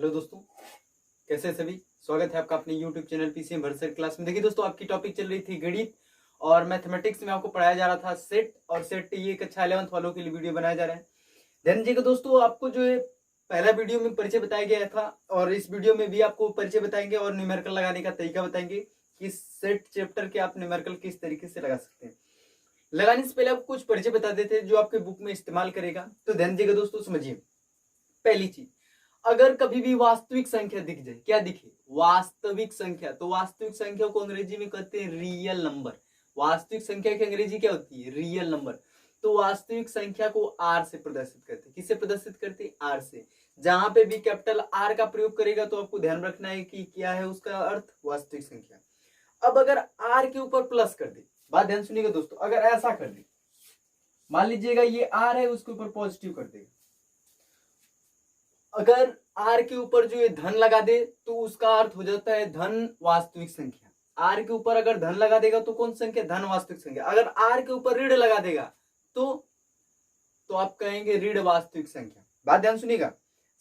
Hello दोस्तों, कैसे सभी। स्वागत है आपका अपने यूट्यूब चैनल पीसीएम वर्सेट क्लास में। देखिए दोस्तों, आपकी टॉपिक चल रही थी गणित और मैथमेटिक्स में आपको पढ़ाया जा रहा था सेट और सेट। ये कक्षा 11th वालों के लिए वीडियो बनाया जा रहा है। ध्यान दीजिएगा दोस्तों, आपको जो है पहला वीडियो में परिचय बताया गया था और इस वीडियो में भी आपको परिचय बताएंगे और न्यूमेरिकल लगाने का तरीका बताएंगे कि सेट चैप्टर के आप न्यूमेरिकल किस तरीके से लगा सकते हैं। लगाने से पहले आपको कुछ परिचय बता देते हैं जो आपके बुक में इस्तेमाल करेगा। तो ध्यान दीजिएगा दोस्तों, समझिए। पहली चीज, अगर कभी भी वास्तविक संख्या दिख जाए, क्या दिखे? वास्तविक संख्या। तो वास्तविक संख्या को अंग्रेजी में कहते हैं रियल नंबर। वास्तविक संख्या की अंग्रेजी क्या होती है? Real number. तो वास्तविक संख्या को आर से प्रदर्शित करते हैं। किससे प्रदर्शित करते हैं? आर से। जहां पे भी कैपिटल आर का प्रयोग करेगा तो आपको ध्यान रखना है कि क्या है उसका अर्थ? वास्तविक संख्या। अब अगर आर के ऊपर प्लस कर दे, बात ध्यान सुनिएगा दोस्तों, अगर ऐसा कर दे, मान लीजिएगा ये आर है, उसके ऊपर पॉजिटिव कर देगा। अगर आर के ऊपर जो ये धन लगा दे तो उसका अर्थ हो जाता है धन वास्तविक संख्या। आर के ऊपर अगर धन लगा देगा तो कौन सी संख्या? धन वास्तविक संख्या। अगर आर के ऊपर ऋण लगा देगा तो आप कहेंगे ऋण वास्तविक संख्या। बात ध्यान सुनिएगा।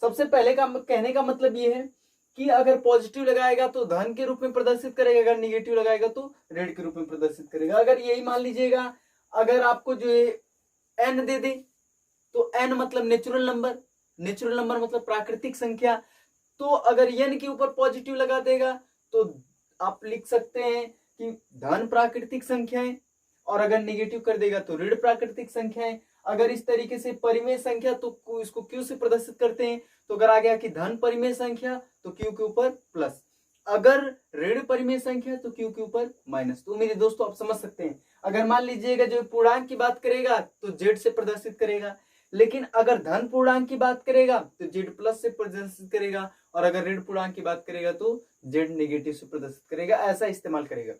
सबसे पहले का कहने का मतलब ये है कि अगर पॉजिटिव लगाएगा तो धन के रूप में प्रदर्शित करेगा, अगर निगेटिव लगाएगा तो ऋण के रूप में प्रदर्शित करेगा। अगर यही मान लीजिएगा, अगर आपको जो है एन दे दे तो एन मतलब नेचुरल नंबर, नेचुरल नंबर मतलब प्राकृतिक संख्या। तो अगर एन के ऊपर पॉजिटिव लगा देगा तो आप लिख सकते हैं कि धन प्राकृतिक संख्या है, और अगर निगेटिव कर देगा तो ऋण प्राकृतिक संख्या है। अगर इस तरीके से परिमेय संख्या तो इसको क्यू से प्रदर्शित करते हैं। तो अगर आ गया कि धन परिमेय संख्या तो क्यू के ऊपर प्लस, अगर ऋण परिमेय संख्या तो क्यू के ऊपर माइनस। तो मेरे दोस्तों आप समझ सकते हैं। अगर मान लीजिएगा जो पूर्णांक की बात करेगा तो जेड से प्रदर्शित करेगा, लेकिन अगर धन पूर्णांक की बात करेगा तो जेड प्लस से प्रदर्शित करेगा, और अगर ऋण पूर्णांक की बात करेगा तो जेड नेगेटिव से प्रदर्शित करेगा। ऐसा इस्तेमाल करेगा।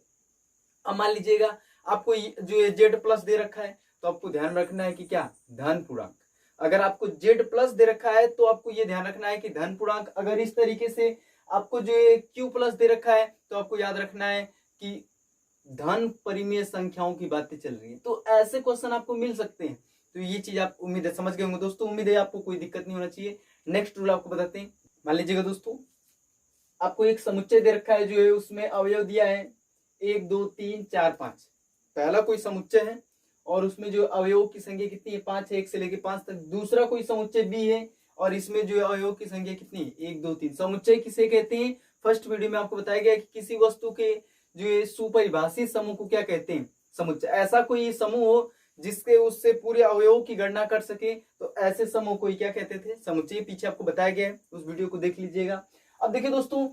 अब मान लीजिएगा आपको जो ये जेड प्लस दे रखा है तो आपको ध्यान रखना है कि क्या? धन पूर्णांक। अगर आपको जेड प्लस दे रखा है तो आपको ये ध्यान रखना है कि धन पूर्णांक। अगर इस तरीके से आपको जो ये क्यू प्लस दे रखा है तो आपको याद रखना है कि धन परिमेय संख्याओं की बातें चल रही है। तो ऐसे क्वेश्चन आपको मिल सकते हैं। तो ये चीज आप उम्मीद है समझ गए होंगे दोस्तों। उम्मीद है आपको कोई दिक्कत नहीं होना चाहिए। नेक्स्ट रूल आपको बताते हैं। मान लीजिएगा दोस्तों, आपको एक समुच्चय दे रखा है, जो है उसमें अवयव दिया है 1 2 3 4 5। पहला कोई समुच्चय है और उसमें जो अवयवों की संख्या कितनी है? 5 है, 1 से लेकर 5 तक। दूसरा कोई समुच्चय बी है और इसमें जो अवयवों की संख्या कितनी है? 1 2 3। समुच्चय किसे कहते हैं? फर्स्ट वीडियो में आपको बताया गया कि किसी वस्तु के जो ये सुपरिभाषित समूह को क्या कहते हैं? समुच्चय। ऐसा कोई समूह हो जिसके उससे पूरे अवयवों की गणना कर सके तो ऐसे समूह को क्या कहते थे? समुच्चय। पीछे आपको बताया गया है, उस वीडियो को देख लीजिएगा। अब देखिए दोस्तों,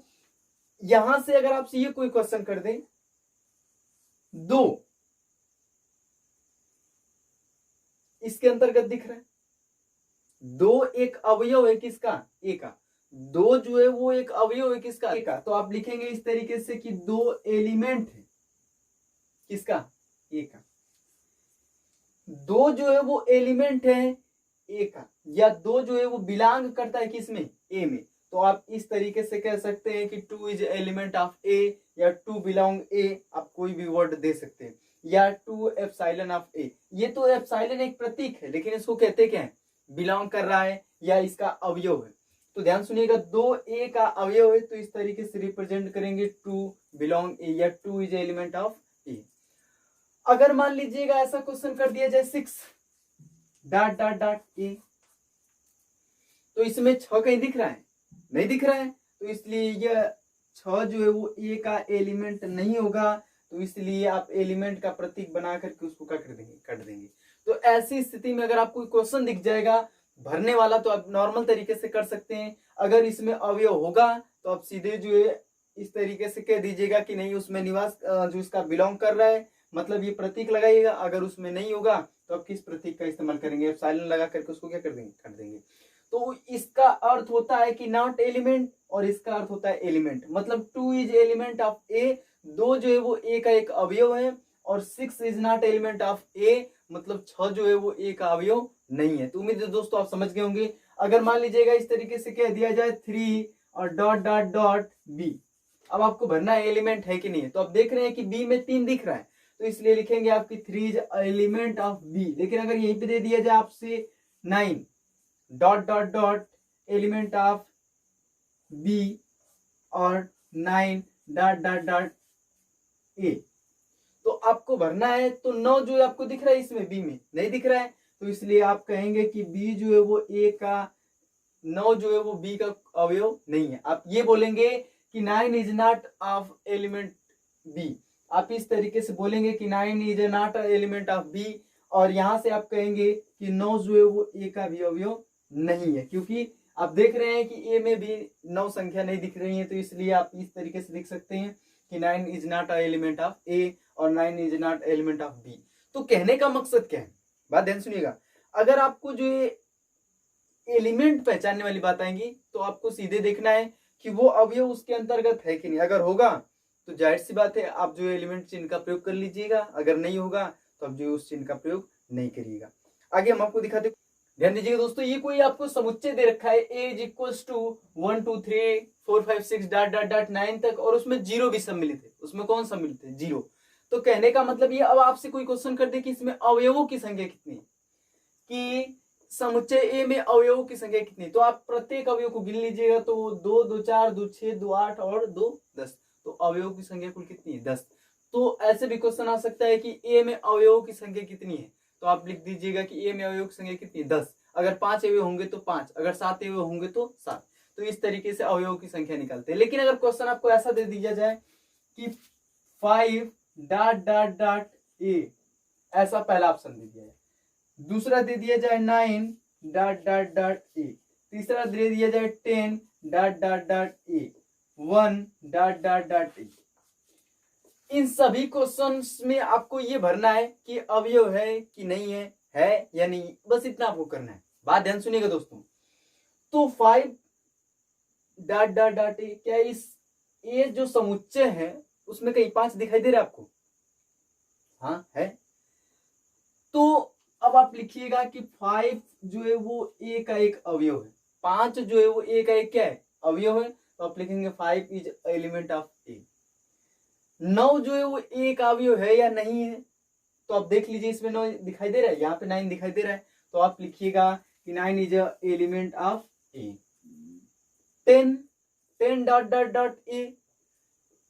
यहां से अगर आपसे ये कोई क्वेश्चन कर दे, दो इसके अंतर्गत दिख रहा है, दो एक अवयव है किसका? ए का। दो जो है वो एक अवयव है किसका? ए का। तो आप लिखेंगे इस तरीके से कि दो एलिमेंट है किसका? ए का। दो जो है वो एलिमेंट है ए का, या दो जो है वो बिलोंग करता है किसमें? ए में। तो आप इस तरीके से कह सकते हैं कि 2 इज एलिमेंट ऑफ ए, या 2 बिलोंग ए। आप कोई भी वर्ड दे सकते हैं, या 2 एप्सिलॉन ऑफ ए। ये तो एप्सिलॉन एक प्रतीक है, लेकिन इसको कहते क्या है? बिलोंग कर रहा है या इसका अवयव है। तो ध्यान सुनिएगा, 2 ए का अवयव है तो इस तरीके से रिप्रेजेंट करेंगे 2 बिलोंग ए, या 2 इज एलिमेंट ऑफ ए। अगर मान लीजिएगा ऐसा क्वेश्चन कर दिया जाए 6 डॉट डॉट डॉट ए, तो इसमें 6 कहीं दिख रहा है? नहीं दिख रहा है। तो इसलिए यह 6 जो है वो ए का एलिमेंट नहीं होगा। तो इसलिए आप एलिमेंट का प्रतीक बना करके उसको क्या कर देंगे? काट देंगे। तो ऐसी स्थिति में अगर आपको क्वेश्चन दिख जाएगा भरने वाला तो आप नॉर्मल तरीके से कर सकते हैं। अगर इसमें अवयव होगा तो आप सीधे जो है इस तरीके से कह दीजिएगा कि नहीं, उसमें निवास जो इसका बिलोंग कर रहा है, मतलब ये प्रतीक लगाइएगा। अगर उसमें नहीं होगा तो आप किस प्रतीक का इस्तेमाल करेंगे? एप्सिलॉन लगा करके उसको क्या कर देंगे? काट देंगे। तो इसका अर्थ होता है कि नॉट एलिमेंट, और इसका अर्थ होता है एलिमेंट। मतलब 2 इज एलिमेंट ऑफ ए, दो जो है वो ए का एक अवयव है, और 6 इज नॉट एलिमेंट ऑफ ए, मतलब 6 जो है वो ए का अवयव नहीं है। तो उम्मीद है दोस्तों आप समझ गए होंगे। अगर मान लीजिएगा इस तरीके से कह दिया जाए 3 और डॉट डॉट डॉट बी, अब आपको भरना है एलिमेंट है कि नहीं है। तो आप देख रहे हैं कि बी में 3 दिख रहा है, तो इसलिए लिखेंगे आपकी 3 इज एलिमेंट ऑफ बी। लेकिन अगर यहीं पे दे दिया जाए आपसे 9 dot dot dot element of B और 9 डॉट डॉट डॉट ए। तो आपको भरना है, तो 9 जो है आपको दिख रहा है इसमें, बी में नहीं दिख रहा है, तो इसलिए आप कहेंगे कि बी जो है वो ए का, 9 जो है वो बी का अवयव नहीं है। आप ये बोलेंगे कि 9 is not of element B, आप इस तरीके से बोलेंगे कि 9 is not element of B, और यहां से आप कहेंगे कि 9 जो है वो ए का भी अवयव नहीं है, क्योंकि आप देख रहे हैं कि ए में भी 9 संख्या नहीं दिख रही है, तो इसलिए आप इस तरीके से लिख सकते हैं कि 9 is not a element of A और 9 is not element of B. तो कहने का मकसद क्या है, बात ध्यान सुनिएगा। अगर आपको जो एलिमेंट पहचानने वाली बात आएंगी तो आपको सीधे देखना है कि वो अवयव उसके अंतर्गत है कि नहीं। अगर होगा तो जाहिर सी बात है आप जो एलिमेंट चिन्ह का प्रयोग कर लीजिएगा, अगर नहीं होगा तो आप जो उस चिन्ह का प्रयोग नहीं करिएगा। आगे हम आपको दिखाते, ध्यान दीजिएगा दोस्तों, ये कोई आपको समुच्चय दे रखा है A is equal to 1 2 3 4 5 6 dot dot dot 9 तक, और उसमें जीरो भी सम्मिलित है। उसमें कौन सम्मिलित है? जीरो। तो कहने का मतलब ये, अब आपसे कोई क्वेश्चन कर दे कि इसमें अवयवों की संख्या कितनी है, कि समुच्चय ए में अवयवों की संख्या कितनी, तो आप प्रत्येक अवयव को गिन लीजिएगा, तो 2 2 4 2 6 2 8 और 2 10, तो अवयवों की संख्या कुल कितनी है? 10। तो ऐसे भी क्वेश्चन आ सकता है कि ए में अवयवों की संख्या कितनी है, तो आप लिख दीजिएगा कि ए में अवयवों की संख्या कितनी है? 10। अगर 5 अवयव होंगे तो 5, अगर 7 अवयव होंगे तो 7। तो इस तरीके से अवयवों की संख्या निकालते हैं। लेकिन अगर क्वेश्चन आपको ऐसा दे दिया जाए कि 5 डॉट डॉट डॉट ए, ऐसा पहला ऑप्शन दे दिया है, दूसरा दे दिया जाए 9 डॉट डॉट डॉट ए, तीसरा दे दिया जाए 10 dot dot dot A, 1 dot dot dot A, इन सभी क्वेश्चंस में आपको ये भरना है कि अवयव है कि नहीं है या नहीं, बस इतना आपको करना है। बात ध्यान सुनिएगा दोस्तों। तो 5 डॉट डॉट डॉट ए, क्या इस ए जो समुच्चय है उसमें कहीं 5 दिखाई दे रहा है आपको? हाँ है। तो अब आप लिखिएगा कि 5 जो है वो ए का एक अवयव है, 5 जो है वो ए का एक क्या है? अवयव है। तो आप लिखेंगे 5 इज एलिमेंट ऑफ ए। 9 जो है वो ए का अवयव है या नहीं है, तो आप देख लीजिए, इसमें 9 दिखाई दे रहा है, यहाँ पे 9 दिखाई दे रहा है, तो आप लिखिएगा कि 9 is element of A. 10 dot dot dot ए,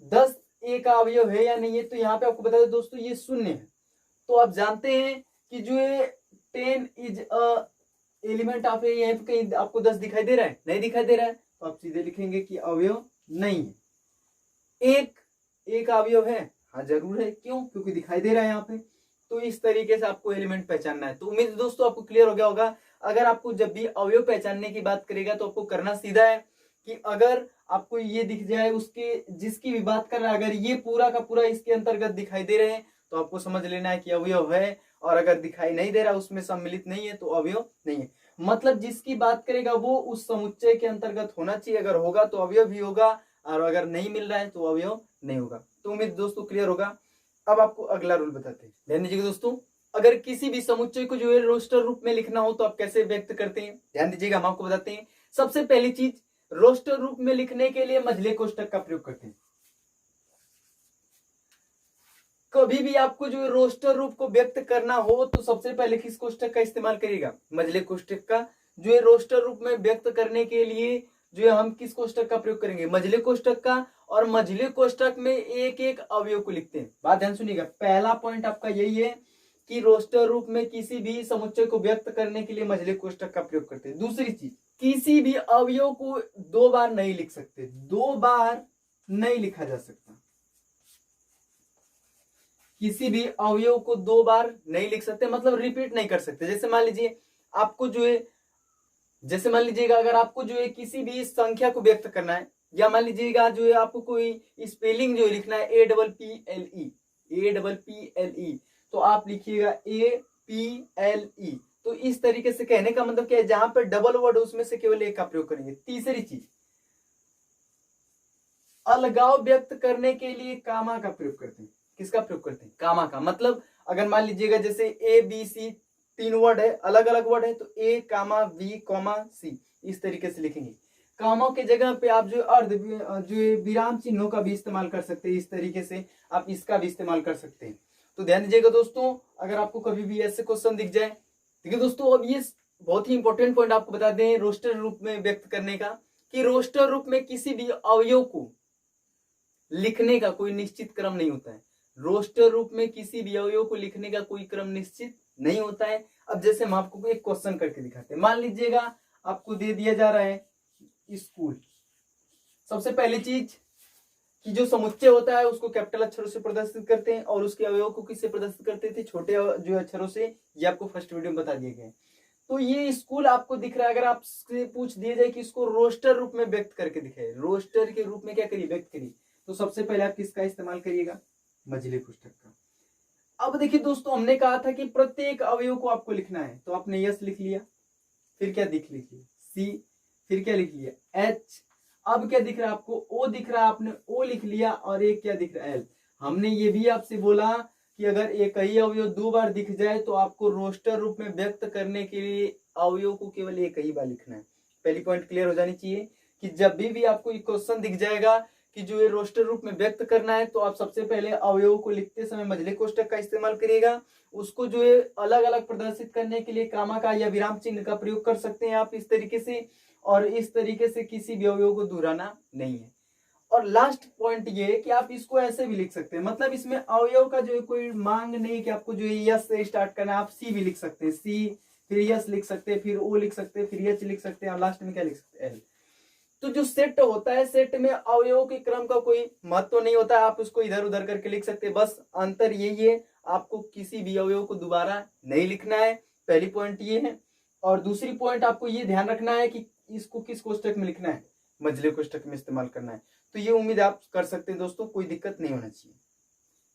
10 ए का अवयव है या नहीं है, तो यहाँ पे आपको बता दें दोस्तों ये शून्य है। तो आप जानते हैं कि जो है 10 इज अ एलिमेंट ऑफ ए, यहाँ पे कहीं आपको 10 दिखाई दे रहा है? नहीं दिखाई दे रहा है, तो आप सीधे लिखेंगे कि अवयव नहीं है। एक अवयव है, हाँ जरूर है, क्यों? क्योंकि दिखाई दे रहा है यहाँ पे। तो इस तरीके से आपको एलिमेंट पहचानना है। तो उम्मीद दोस्तों आपको क्लियर हो गया होगा। अगर आपको जब भी अवयव पहचानने की बात करेगा तो आपको करना सीधा है कि अगर आपको ये दिख जाए, उसके जिसकी भी बात कर रहा है, अगर ये पूरा का पूरा इसके अंतर्गत दिखाई दे रहे हैं तो आपको समझ लेना है कि अवयव है, और अगर दिखाई नहीं दे रहा, उसमें सम्मिलित नहीं है, तो अवयव नहीं है। मतलब जिसकी बात करेगा वो उस समुच्चय के अंतर्गत होना चाहिए, अगर होगा तो अवयव भी होगा, और अगर नहीं मिल रहा है तो अवयव नहीं होगा। तो उम्मीद दोस्तों क्लियर होगा। अब आपको अगला रूल बताते हैं, ध्यान दीजिएगा दोस्तों। अगर किसी भी समुच्चय को जो है रोस्टर रूप में लिखना हो तो आप कैसे व्यक्त करते हैं, ध्यान दीजिएगा, हम आपको बताते हैं। सबसे पहली चीज, रोस्टर रूप में लिखने के लिए मझले कोष्ठक का प्रयोग करते हैं। कभी भी आपको जो रोस्टर रूप को व्यक्त करना हो तो सबसे पहले किस कोष्ठक का इस्तेमाल करिएगा? मझले कोष्ठक का। जो है रोस्टर रूप में व्यक्त करने के लिए जो है हम किस कोष्ठक का प्रयोग करेंगे? मझले कोष्ठक का। और मझले कोष्ठक में एक एक अवयव को लिखते हैं। बात ध्यान सुनिएगा, पहला पॉइंट आपका यही है कि रोस्टर रूप में किसी भी समुच्चय को व्यक्त करने के लिए मझले कोष्ठक का प्रयोग करते हैं। दूसरी चीज, किसी भी अवयव को 2 बार नहीं लिख सकते, 2 बार नहीं लिखा जा सकता। किसी भी अवयव को 2 बार नहीं लिख सकते, मतलब रिपीट नहीं कर सकते। जैसे मान लीजिए आपको जो है, जैसे मान लीजिएगा अगर आपको जो है किसी भी संख्या को व्यक्त करना है, या मान लीजिएगा जो है आपको कोई स्पेलिंग जो लिखना है APPLE, तो आप लिखिएगा APLE। तो इस तरीके से कहने का मतलब क्या है, जहां पर डबल वर्ड उसमें से केवल एक का प्रयोग करेंगे। तीसरी चीज, अलगाव व्यक्त करने के लिए कामा का प्रयोग करते हैं। किसका प्रयोग करते हैं? कामा का। मतलब अगर मान लीजिएगा जैसे ABC 3 वर्ड है, अलग अलग वर्ड है, तो A, B, C इस तरीके से लिखेंगे। कामों के जगह पे आप जो अर्ध जो विराम चिन्हों का भी इस्तेमाल कर सकते हैं। इस तरीके से आप इसका भी इस्तेमाल कर सकते हैं। तो ध्यान दीजिएगा दोस्तों, अगर आपको कभी भी ऐसे क्वेश्चन दिख जाए। ठीक है दोस्तों, अब ये बहुत ही इंपॉर्टेंट पॉइंट आपको बता दें रोस्टर रूप में व्यक्त करने का। कि रोस्टर रूप में किसी भी अवयव को लिखने का कोई निश्चित क्रम नहीं होता है। रोस्टर रूप में किसी भी अवयव को लिखने का कोई क्रम निश्चित नहीं होता है। अब जैसे हम आपको एक क्वेश्चन करके दिखाते हैं। मान लीजिएगा आपको दे दिया जा रहा है स्कूल। सबसे पहली चीज कि जो समुच्चय होता है उसको कैपिटल अक्षरों से प्रदर्शित करते हैं और उसके अवयव को किससे प्रदर्शित करते थे, छोटे जो अक्षरों से। ये आपको फर्स्ट वीडियो में बता दिए गए। तो ये स्कूल आपको दिख रहा है। अगर आपसे पूछ दिया जाए कि इसको रोस्टर रूप में व्यक्त करके दिखाए, रोस्टर के रूप में क्या करिए, व्यक्त करिए, तो सबसे पहले आप किसका इस्तेमाल करिएगा, मझले कोष्ठक का। अब देखिए दोस्तों, हमने कहा था कि प्रत्येक अवयव को आपको लिखना है, तो आपने यस लिख लिया, फिर क्या लिख लिया, सी, फिर क्या लिख लिया, एच। अब क्या दिख रहा है आपको, ओ दिख रहा है, आपने ओ लिख लिया, और एक क्या दिख रहा है, एल। हमने ये भी आपसे बोला कि अगर एक ही अवयव दो बार दिख जाए तो आपको रोस्टर रूप में व्यक्त करने के लिए अवयव को केवल एक ही बार लिखना है। पहली पॉइंट क्लियर हो जानी चाहिए कि जब भी आपको क्वेश्चन दिख जाएगा कि जो ये रोस्टर रूप में व्यक्त करना है, तो आप सबसे पहले अवयव को लिखते समय मझले कोष्ठक का इस्तेमाल करिएगा। उसको जो है अलग अलग प्रदर्शित करने के लिए कामा का या विराम चिन्ह का प्रयोग कर सकते हैं आप इस तरीके से, और इस तरीके से किसी भी अवयव को दोहराना नहीं है। और लास्ट पॉइंट ये कि आप इसको ऐसे भी लिख सकते हैं, मतलब इसमें अवयव का जो है कोई मांग नहीं कि आपको जो है यस से स्टार्ट करना है। आप सी भी लिख सकते हैं, सी, फिर यस लिख सकते हैं, फिर ओ लिख सकते हैं, फिर एच लिख सकते हैं, और लास्ट में क्या लिख सकते हैं, एल। तो जो सेट होता है, सेट में अवयवों के क्रम का कोई महत्व नहीं होता है, आप उसको इधर उधर करके लिख सकते हैं। बस अंतर यही है, आपको किसी भी अवयव को दोबारा नहीं लिखना है। पहली पॉइंट ये है। और दूसरी पॉइंट आपको ये ध्यान रखना है कि इसको किस कोष्ठक में लिखना है, मझले कोष्ठक में इस्तेमाल करना है। तो ये उम्मीद आप कर सकते हैं दोस्तों, कोई दिक्कत नहीं होना चाहिए।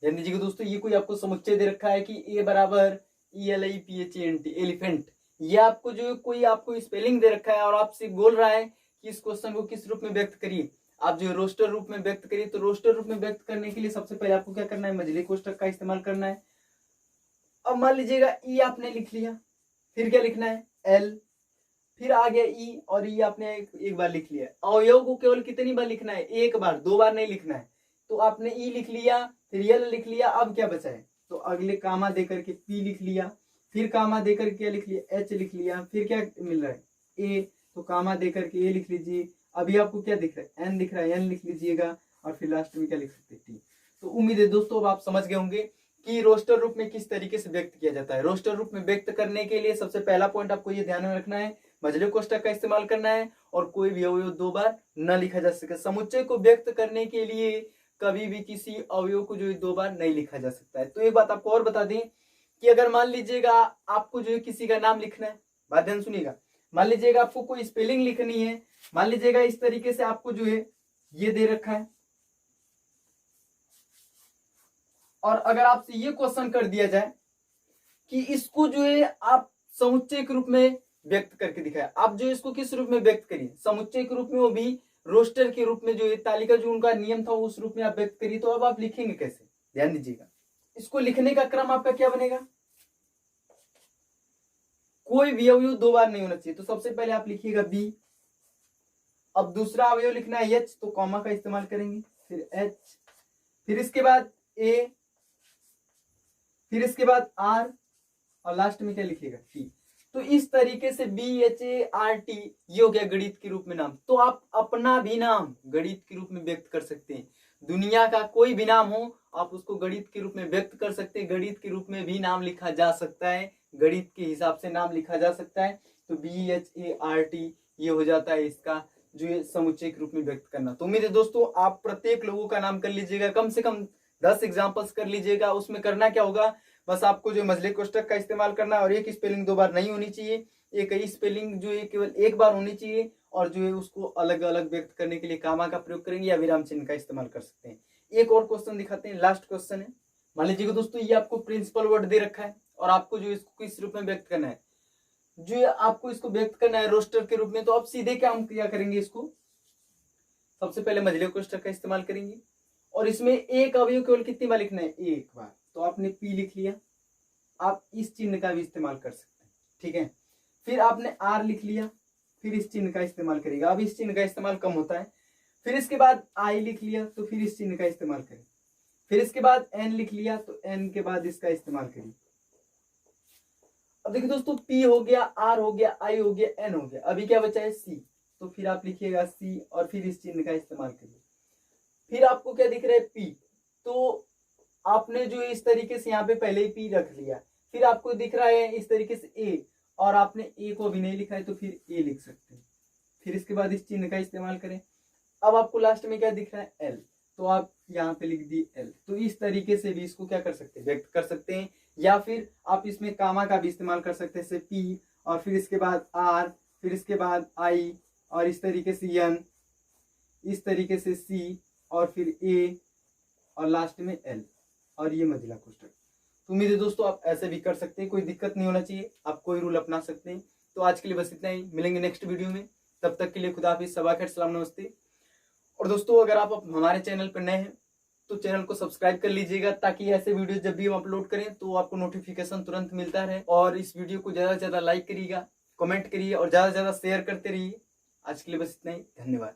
ध्यान दीजिएगा दोस्तों, ये कोई आपको समुच्चय दे रखा है कि ए बराबर ELIPHANT, एलिफेंट। ये आपको जो कोई आपको स्पेलिंग दे रखा है और आपसे बोल रहा है कि इस क्वेश्चन को किस रूप में व्यक्त करिए, आप जो रोस्टर रूप में व्यक्त करिए। तो रोस्टर रूप में व्यक्त करने के लिए सबसे पहले आपको क्या करना है, मझले कोष्ठक का इस्तेमाल करना है। अब मान लीजिएगा ई आपने लिख लिया, फिर क्या लिखना है, एल, फिर आ गया ई, और ई आपने एक बार लिख लिया। अवयव को केवल कितनी बार लिखना है, एक बार, दो बार नहीं लिखना है। तो आपने ई लिख लिया, फिर एल लिख लिया। अब क्या बचा है, तो अगले कामा देकर के पी लिख लिया, फिर कामा देकर के क्या लिख लिया, एच लिख लिया, फिर क्या मिल रहा है, ए, तो कामा देकर के ए लिख लीजिए। अभी आपको क्या दिख रहा है, एन दिख रहा है, एन लिख लीजिएगा, और फिर लास्ट में क्या लिख सकते हैं, टी। तो उम्मीद है दोस्तों अब आप समझ गए होंगे कि रोस्टर रूप में किस तरीके से व्यक्त किया जाता है। रोस्टर रूप में व्यक्त करने के लिए सबसे पहला पॉइंट आपको ये ध्यान में रखना है, मझले कोष्ठक का इस्तेमाल करना है, और कोई भी अवयव दो बार न लिखा जा सके। समुच्चय को व्यक्त करने के लिए कभी भी किसी अवयव को जो है दो बार नहीं लिखा जा सकता है। तो एक बात आपको और बता दें कि अगर मान लीजिएगा आपको जो है किसी का नाम लिखना है, बात ध्यान सुनिएगा, मान लीजिएगा आपको कोई स्पेलिंग लिखनी है, मान लीजिएगा इस तरीके से आपको जो है ये दे रखा है, और अगर आपसे ये क्वेश्चन कर दिया जाए कि इसको जो है आप समुच्चय के रूप में व्यक्त करके दिखाया, आप जो इसको किस रूप में व्यक्त करिए, समुच्चय के रूप में, वो भी रोस्टर के रूप में, जो है तालिका जो उनका नियम था उस रूप में आप व्यक्त करिए। तो अब आप लिखेंगे कैसे, ध्यान दीजिएगा। इसको लिखने का क्रम आपका क्या बनेगा, कोई भी अवयव दो बार नहीं होना चाहिए। तो सबसे पहले आप लिखिएगा बी, अब दूसरा अवयव लिखना है एच, तो कॉमा का इस्तेमाल करेंगे, फिर एच, फिर इसके बाद ए, फिर इसके बाद आर, और लास्ट में क्या लिखिएगा, टी। तो इस तरीके से BHART ये हो गया गणित के रूप में नाम। तो आप अपना भी नाम गणित के रूप में व्यक्त कर सकते हैं। दुनिया का कोई भी नाम हो आप उसको गणित के रूप में व्यक्त कर सकते हैं। गणित के रूप में भी नाम लिखा जा सकता है, गणित के हिसाब से नाम लिखा जा सकता है। तो BHART ये हो जाता है इसका जो ये समुच्चय के रूप में व्यक्त करना। तो उम्मीद है दोस्तों आप प्रत्येक लोगों का नाम कर लीजिएगा, कम से कम 10 एग्जाम्पल्स कर लीजिएगा। उसमें करना क्या होगा, बस आपको जो मझले कोष्ठक का इस्तेमाल करना है, और एक स्पेलिंग दो बार नहीं होनी चाहिए, एक ही स्पेलिंग जो है केवल एक बार होनी चाहिए, और जो है उसको अलग अलग व्यक्त करने के लिए कामा का प्रयोग करेंगे या विराम चिन्ह का इस्तेमाल कर सकते हैं। एक और क्वेश्चन दिखाते हैं, लास्ट क्वेश्चन है। मान लीजिएगा दोस्तों ये आपको प्रिंसिपल वर्ड दे रखा है, और आपको जो इसको किस रूप में व्यक्त करना है, जो आपको इसको व्यक्त करना है रोस्टर के रूप में। तो आप सीधे क्या करेंगे, इसको सबसे पहले मझले कोष्ठक का इस्तेमाल करेंगे, और इसमें एक अवयव केवल कितनी बार लिखना है, एक बार। तो आपने पी लिख लिया, आप इस चिन्ह का भी इस्तेमाल कर सकते हैं, ठीक है। फिर आपने आर लिख लिया, फिर इस चिन्ह का इस्तेमाल करेगा, अब इस चिन्ह का इस्तेमाल कम होता है। फिर इसके बाद आई लिख लिया, तो फिर इस चिन्ह का इस्तेमाल करें। फिर इसके बाद एन लिख लिया, तो एन के बाद इसका इस्तेमाल करिए। अब देखिए दोस्तों, पी हो गया, आर हो गया, आई हो गया, एन हो गया, अभी क्या बचा है, सी। तो फिर आप लिखिएगा सी और फिर इस चिन्ह का इस्तेमाल करिए। फिर आपको क्या दिख रहा है, पी, तो आपने जो इस तरीके से यहाँ पे पहले ही पी रख लिया। फिर आपको दिख रहा है इस तरीके से ए, और आपने ए को अभी नहीं लिखा है तो फिर ए लिख सकते हैं। फिर इसके बाद इस चिन्ह का इस्तेमाल करें। अब आपको लास्ट में क्या दिख रहा है, एल, तो आप यहाँ पे लिख दी एल। तो इस तरीके से भी इसको क्या कर सकते हैं, व्यक्त कर सकते हैं। या फिर आप इसमें कामा का भी इस्तेमाल कर सकते हैं, जैसे पी और फिर इसके बाद आर, फिर इसके बाद आई, और इस तरीके से एन, इस तरीके से सी, और फिर ए, और लास्ट में एल, और ये महिला कोष्ठक। तो उम्मीद है दोस्तों आप ऐसे भी कर सकते हैं, कोई दिक्कत नहीं होना चाहिए, आप कोई रूल अपना सकते हैं। तो आज के लिए बस इतना ही, मिलेंगे नेक्स्ट वीडियो में, तब तक के लिए खुदा हाफिज़, सबा खैर, सलाम, नमस्ते। और दोस्तों अगर आप हमारे चैनल पर नए हैं तो चैनल को सब्सक्राइब कर लीजिएगा, ताकि ऐसे वीडियो जब भी हम अपलोड करें तो आपको नोटिफिकेशन तुरंत मिलता रहे। और इस वीडियो को ज़्यादा से ज़्यादा लाइक करिएगा, कमेंट करिए और ज़्यादा से ज़्यादा शेयर करते रहिए। आज के लिए बस इतना ही, धन्यवाद।